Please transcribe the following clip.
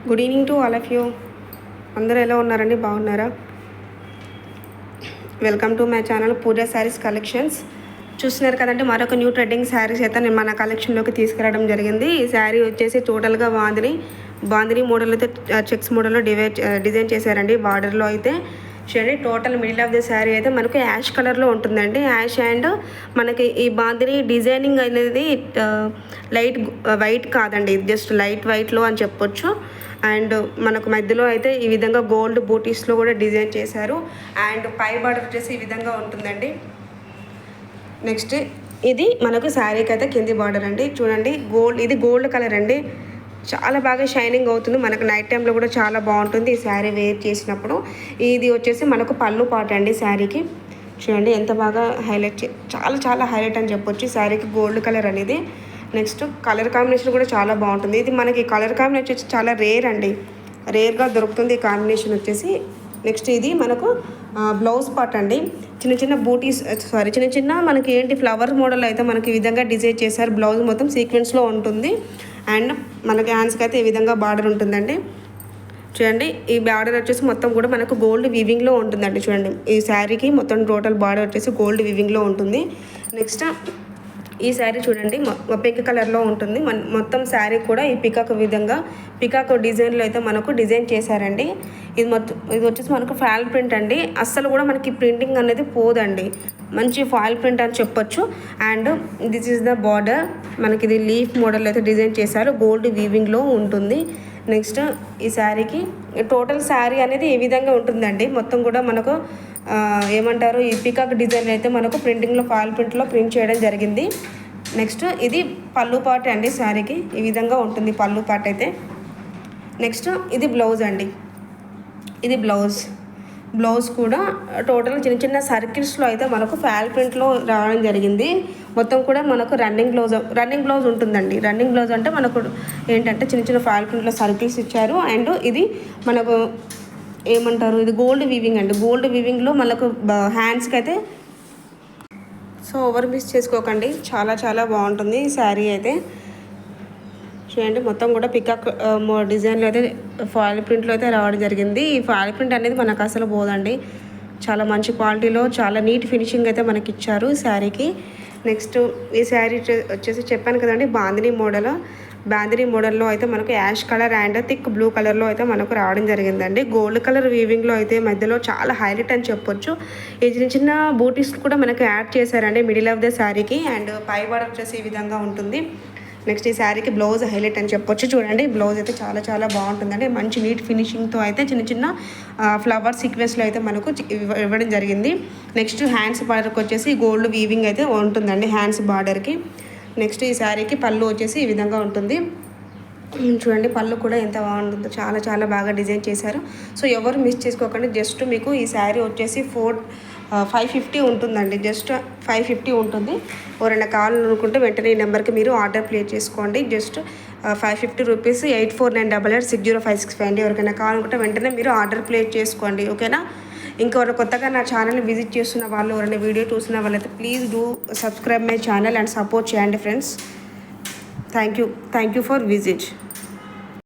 Good evening to all of you. అందరూ ఎలా ఉన్నారండి? బాగున్నారా? Welcome to my channel Pooja Sarees Collections. చూస్తున్నారు కదండి, మరొక న్యూ ట్రెండింగ్ శారీస్ అయితే నేను మన కలెక్షన్లోకి తీసుకురావడం జరిగింది. ఈ శారీ వచ్చేసి టోటల్గా బాందిని మోడల్ అయితే చెక్స్ మోడల్లో డిజైన్ చేశారండి. బార్డర్లో అయితే చూడండి, total middle of the sari అయితే మనకు యాష్ కలర్లో ఉంటుందండి. యాష్ అండ్ మనకి ఈ బాందిని డిజైనింగ్ అనేది లైట్ వైట్ కాదండి, జస్ట్ లైట్ వైట్లో అని చెప్పొచ్చు. అండ్ మనకు మధ్యలో అయితే ఈ విధంగా గోల్డ్ బూటీస్లో కూడా డిజైన్ చేశారు. అండ్ పై బార్డర్ వచ్చేసి ఈ విధంగా ఉంటుందండి. నెక్స్ట్ ఇది మనకు శారీకి అయితే కింది బార్డర్ అండి. చూడండి, ఇది గోల్డ్ కలర్ అండి. చాలా బాగా షైనింగ్ అవుతుంది. మనకు నైట్ టైంలో కూడా చాలా బాగుంటుంది ఈ శారీ వేర్ చేసినప్పుడు. ఇది వచ్చేసి మనకు పళ్ళు పాట అండి శారీకి. చూడండి ఎంత బాగా హైలైట్, చాలా హైలైట్ అని చెప్పొచ్చు ఈ శారీకి గోల్డ్ కలర్ అనేది. నెక్స్ట్ కలర్ కాంబినేషన్ కూడా చాలా బాగుంటుంది. ఇది మనకి కలర్ కాంబినేషన్ వచ్చి చాలా రేర్ అండి, రేర్గా దొరుకుతుంది ఈ కాంబినేషన్ వచ్చేసి. నెక్స్ట్ ఇది మనకు బ్లౌజ్ పార్ట్ అండి. చిన్న బూటీస్ చిన్న మనకి ఏంటి ఫ్లవర్ మోడల్ అయితే మనకి ఈ విధంగా డిజైన్ చేశారు. బ్లౌజ్ మొత్తం సీక్వెన్స్లో ఉంటుంది. అండ్ మనకి హ్యాండ్స్కి అయితే ఈ విధంగా బార్డర్ ఉంటుందండి. చూడండి, ఈ బార్డర్ వచ్చేసి మొత్తం కూడా మనకు గోల్డ్ వీవింగ్లో ఉంటుందండి. చూడండి, ఈ శారీకి మొత్తం టోటల్ బార్డర్ వచ్చేసి గోల్డ్ వీవింగ్లో ఉంటుంది. నెక్స్ట్ ఈ శారీ చూడండి, పింక్ కలర్లో ఉంటుంది. మొత్తం శారీ కూడా ఈ పికాక్ డిజైన్లో అయితే మనకు డిజైన్ చేశారండి. ఇది వచ్చేసి మనకు ఫాయిల్ ప్రింట్ అండి. అస్సలు కూడా మనకి ప్రింటింగ్ అనేది పోదండి, మంచి ఫాయిల్ ప్రింట్ అని చెప్పొచ్చు. And this is the border. మనకి ఇది లీఫ్ మోడల్ అయితే డిజైన్ చేశారు, గోల్డ్ వీవింగ్లో ఉంటుంది. నెక్స్ట్ ఈ శారీకి టోటల్ శారీ అనేది ఈ విధంగా ఉంటుందండి. మొత్తం కూడా మనకు ఏమంటారు, ఈ పికాక్ డిజైన్ అయితే మనకు ప్రింటింగ్లో ఫాయిల్ ప్రింట్లో ప్రింట్ చేయడం జరిగింది. నెక్స్ట్ ఇది పళ్ళు పాట అండి. శారీకి ఈ విధంగా ఉంటుంది పళ్ళు పాట అయితే. నెక్స్ట్ ఇది బ్లౌజ్ అండి. ఇది బ్లౌజ్ కూడా టోటల్ చిన్న సర్కిల్స్లో అయితే మనకు ఫాయిల్ ప్రింట్లో రావడం జరిగింది. మొత్తం కూడా మనకు రన్నింగ్ బ్లౌజ్ ఉంటుందండి. రన్నింగ్ బ్లౌజ్ అంటే మనకు ఏంటంటే చిన్న ఫాయిల్ ప్రింట్లో సర్కిల్స్ ఇచ్చారు. అండ్ ఇది మనకు ఏమంటారు, ఇది గోల్డ్ వీవింగ్ అండి. గోల్డ్ వీవింగ్లో మనకు హ్యాండ్స్కి అయితే సో ఓవర్ మిస్ చేసుకోకండి, చాలా బాగుంటుంది ఈ శారీ అయితే. చూడండి, మొత్తం కూడా పికాక్ డిజైన్లో అయితే ఫాయిల్ ప్రింట్లో అయితే రావడం జరిగింది. ఈ ఫాయిల్ ప్రింట్ అనేది మనకు అసలు పోదండి, చాలా మంచి క్వాలిటీలో చాలా నీట్ ఫినిషింగ్ అయితే మనకి ఇచ్చారు శారీకి. నెక్స్ట్ ఈ శారీ వచ్చేసి చెప్పాను కదండి, బాందిని మోడల్లో అయితే మనకు ash colour and thick blue కలర్లో అయితే మనకు రావడం జరిగిందండి. గోల్డ్ కలర్ వీవింగ్లో అయితే మధ్యలో చాలా హైలైట్ అని చెప్పొచ్చు. ఈ చిన్న బూటీస్ కూడా మనకు యాడ్ చేశారండి మిడిల్ ఆఫ్ ద శారీకి. అండ్ పై బార్డర్ వచ్చేసి ఈ విధంగా ఉంటుంది. నెక్స్ట్ ఈ శారీకి బ్లౌజ్ హైలైట్ అని చెప్పొచ్చు. చూడండి, బ్లౌజ్ అయితే చాలా బాగుంటుందండి. మంచి నీట్ ఫినిషింగ్తో అయితే చిన్న ఫ్లవర్ సీక్వెన్స్లో అయితే మనకు ఇవ్వడం జరిగింది. నెక్స్ట్ హ్యాండ్స్ బార్డర్కి వచ్చేసి గోల్డ్ వీవింగ్ అయితే ఉంటుందండి హ్యాండ్స్ బార్డర్కి. నెక్స్ట్ ఈ శారీకి పళ్ళు వచ్చేసి ఈ విధంగా ఉంటుంది. చూడండి, పళ్ళు కూడా ఎంత బాగుంటుందో, చాలా బాగా డిజైన్ చేశారు. సో ఎవరు మిస్ చేసుకోకండి. జస్ట్ మీకు ఈ శారీ వచ్చేసి 550 ఉంటుందండి. జస్ట్ 550 ఉంటుంది. ఎవరైనా కావాలనుకుంటే వెంటనే ఈ నెంబర్కి మీరు ఆర్డర్ ప్లేస్ చేసుకోండి. జస్ట్ 550 రూపీస్ 8498860565 అండి. ఎవరికైనా కావాలనుకుంటే వెంటనే మీరు ఆర్డర్ ప్లేస్ చేసుకోండి, ఓకేనా? ఇంకెవరు కొత్తగా నా ఛానల్ని విజిట్ చేస్తున్న వాళ్ళు, ఎవరైనా వీడియో చూసిన వాళ్ళైతే please do subscribe my channel and support చేయండి friends. Thank you for visit.